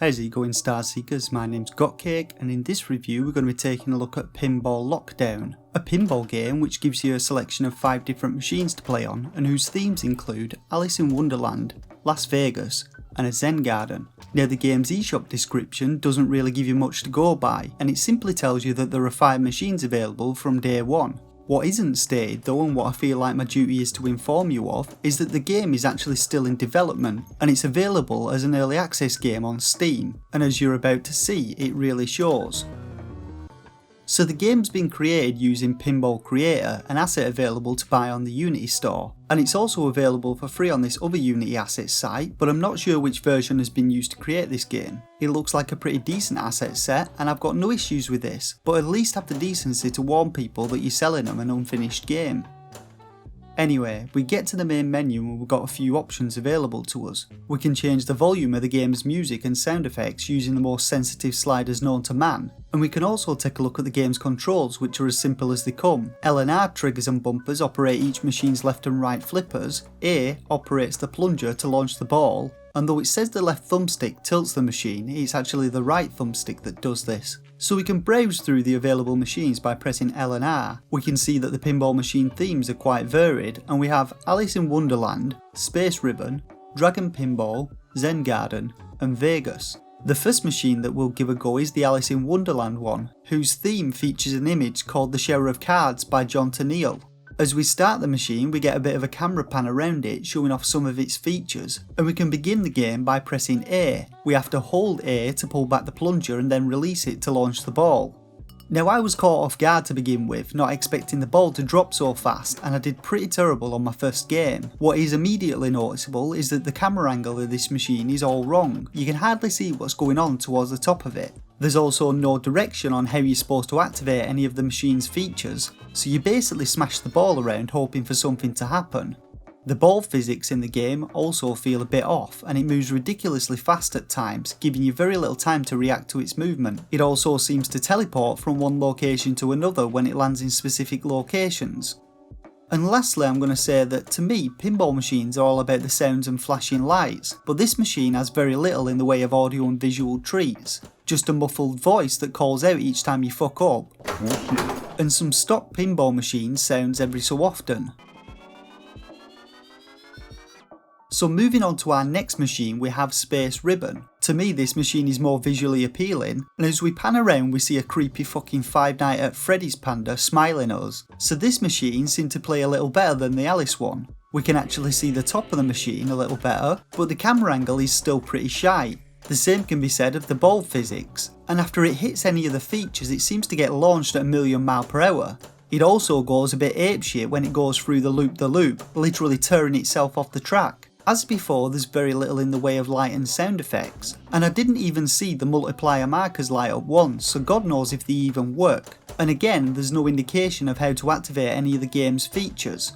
How's it going, Star Seekers? My name's Gotcake, and in this review we're going to be taking a look at Pinball Lockdown, a pinball game which gives you a selection of 5 different machines to play on and whose themes include Alice in Wonderland, Las Vegas and a Zen Garden. Now the game's eShop description doesn't really give you much to go by, and it simply tells you that there are 5 machines available from day 1. What isn't stated though, and what I feel like my duty is to inform you of, is that the game is actually still in development and it's available as an early access game on Steam, and as you're about to see, it really shows. So the game's been created using Pinball Creator, an asset available to buy on the Unity store, and it's also available for free on this other Unity assets site, but I'm not sure which version has been used to create this game. It looks like a pretty decent asset set, and I've got no issues with this, but at least have the decency to warn people that you're selling them an unfinished game. Anyway, we get to the main menu and we've got a few options available to us. We can change the volume of the game's music and sound effects using the most sensitive sliders known to man, and we can also take a look at the game's controls, which are as simple as they come. L and R triggers and bumpers operate each machine's left and right flippers, A operates the plunger to launch the ball, and though it says the left thumbstick tilts the machine, it's actually the right thumbstick that does this. So we can browse through the available machines by pressing L and R. We can see that the pinball machine themes are quite varied, and we have Alice in Wonderland, Space Ribbon, Dragon Pinball, Zen Garden and Vegas. The first machine that we'll give a go is the Alice in Wonderland one, whose theme features an image called The Shower of Cards by John Tenniel. As we start the machine, we get a bit of a camera pan around it showing off some of its features, and we can begin the game by pressing A. We have to hold A to pull back the plunger and then release it to launch the ball. Now I was caught off guard to begin with, not expecting the ball to drop so fast, and I did pretty terrible on my first game. What is immediately noticeable is that the camera angle of this machine is all wrong. You can hardly see what's going on towards the top of it. There's also no direction on how you're supposed to activate any of the machine's features, so you basically smash the ball around hoping for something to happen. The ball physics in the game also feel a bit off, and it moves ridiculously fast at times, giving you very little time to react to its movement. It also seems to teleport from one location to another when it lands in specific locations. And lastly, I'm going to say that to me, pinball machines are all about the sounds and flashing lights, but this machine has very little in the way of audio and visual treats. Just a muffled voice that calls out each time you fuck up, and some stock pinball machine sounds every so often. So moving on to our next machine, we have Space Ribbon. To me this machine is more visually appealing, and as we pan around we see a creepy fucking Five Nights at Freddy's panda smiling at us. So this machine seemed to play a little better than the Alice one. We can actually see the top of the machine a little better, but the camera angle is still pretty shy. The same can be said of the ball physics, and after it hits any of the features it seems to get launched at a million miles per hour. It also goes a bit apeshit when it goes through the loop, literally tearing itself off the track. As before, there's very little in the way of light and sound effects, and I didn't even see the multiplier markers light up once, so God knows if they even work. And again, there's no indication of how to activate any of the game's features.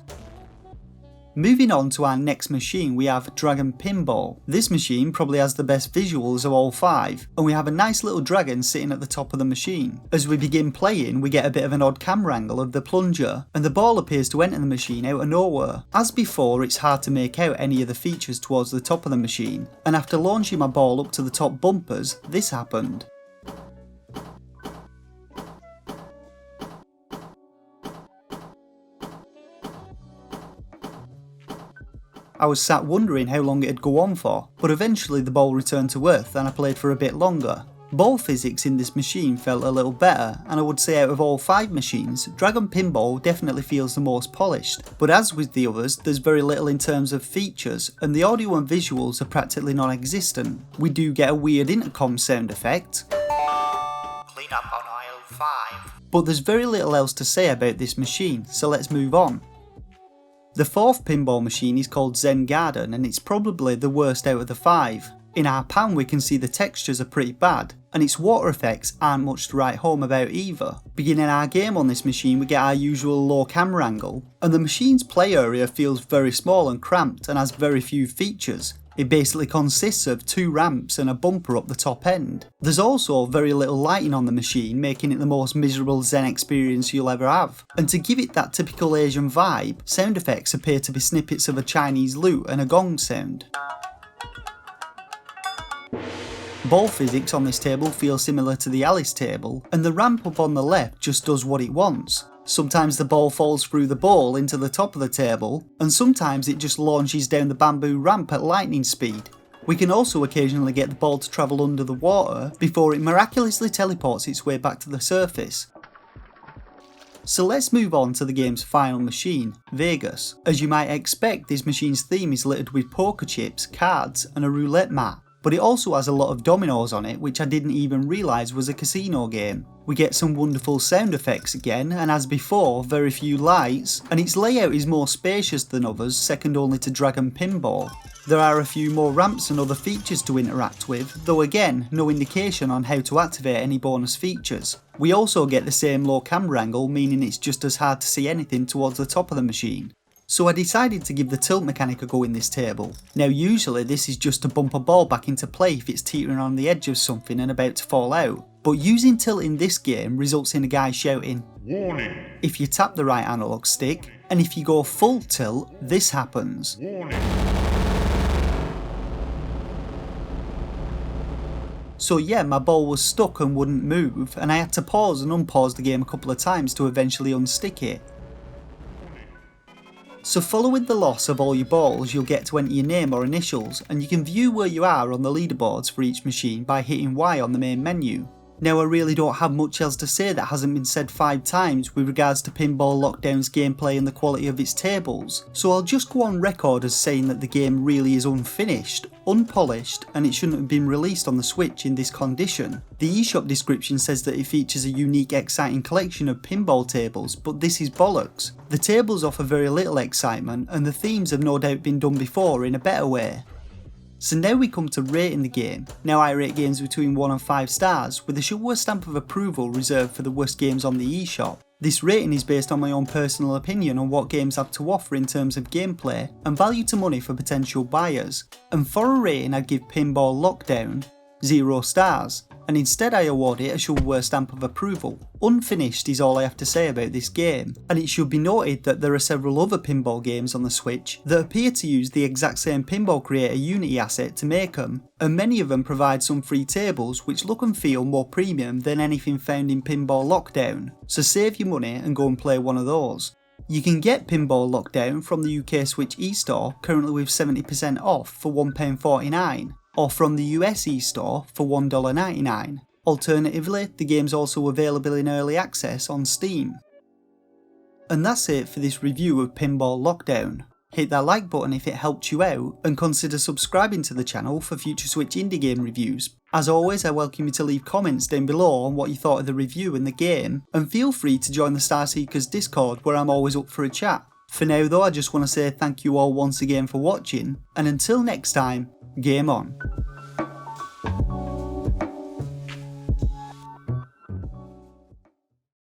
Moving on to our next machine, we have Dragon Pinball. This machine probably has the best visuals of all 5, and we have a nice little dragon sitting at the top of the machine. As we begin playing, we get a bit of an odd camera angle of the plunger, and the ball appears to enter the machine out of nowhere. As before, it's hard to make out any of the features towards the top of the machine, and after launching my ball up to the top bumpers, this happened. I was sat wondering how long it'd go on for, but eventually the ball returned to earth and I played for a bit longer. Ball physics in this machine felt a little better, and I would say out of all 5 machines, Dragon Pinball definitely feels the most polished, but as with the others, there's very little in terms of features, and the audio and visuals are practically non-existent. We do get a weird intercom sound effect, clean up on aisle 5, but there's very little else to say about this machine, so let's move on. The 4th pinball machine is called Zen Garden, and it's probably the worst out of the 5. In our pan we can see the textures are pretty bad, and its water effects aren't much to write home about either. Beginning our game on this machine we get our usual low camera angle, and the machine's play area feels very small and cramped and has very few features. It basically consists of 2 ramps and a bumper up the top end. There's also very little lighting on the machine, making it the most miserable Zen experience you'll ever have. And to give it that typical Asian vibe, sound effects appear to be snippets of a Chinese lute and a gong sound. Ball physics on this table feel similar to the Alice table, and the ramp up on the left just does what it wants. Sometimes the ball falls through the ball into the top of the table, and sometimes it just launches down the bamboo ramp at lightning speed. We can also occasionally get the ball to travel under the water before it miraculously teleports its way back to the surface. So let's move on to the game's final machine, Vegas. As you might expect, this machine's theme is littered with poker chips, cards, and a roulette mat. But it also has a lot of dominoes on it, which I didn't even realise was a casino game. We get some wonderful sound effects again, and as before, very few lights, and its layout is more spacious than others, second only to Dragon Pinball. There are a few more ramps and other features to interact with, though again, no indication on how to activate any bonus features. We also get the same low camera angle, meaning it's just as hard to see anything towards the top of the machine. So I decided to give the tilt mechanic a go in this table. Now usually this is just to bump a ball back into play if it's teetering on the edge of something and about to fall out. But using tilt in this game results in a guy shouting, "Warning!" if you tap the right analog stick, and if you go full tilt, this happens. Warning! So yeah, my ball was stuck and wouldn't move, and I had to pause and unpause the game a couple of times to eventually unstick it. So following the loss of all your balls, you'll get to enter your name or initials, and you can view where you are on the leaderboards for each machine by hitting Y on the main menu. Now I really don't have much else to say that hasn't been said 5 times with regards to Pinball Lockdown's gameplay and the quality of its tables, so I'll just go on record as saying that the game really is unfinished, unpolished, and it shouldn't have been released on the Switch in this condition. The eShop description says that it features a unique, exciting collection of pinball tables, but this is bollocks. The tables offer very little excitement, and the themes have no doubt been done before in a better way. So now we come to rating the game. Now I rate games between 1 and 5 stars, with a shovelware stamp of approval reserved for the worst games on the eShop. This rating is based on my own personal opinion on what games have to offer in terms of gameplay and value to money for potential buyers. And for a rating I'd give Pinball Lockdown 0 stars, and instead I award it a shovelware stamp of approval. Unfinished is all I have to say about this game, and it should be noted that there are several other pinball games on the Switch that appear to use the exact same Pinball Creator Unity asset to make them, and many of them provide some free tables which look and feel more premium than anything found in Pinball Lockdown, so save your money and go and play one of those. You can get Pinball Lockdown from the UK Switch eStore, currently with 70% off for £1.49. Or from the US eStore for $1.99. Alternatively, the game's also available in early access on Steam. And that's it for this review of Pinball Lockdown. Hit that like button if it helped you out, and consider subscribing to the channel for future Switch indie game reviews. As always, I welcome you to leave comments down below on what you thought of the review and the game, and feel free to join the Starseekers Discord where I'm always up for a chat. For now though, I just want to say thank you all once again for watching, and until next time, game on.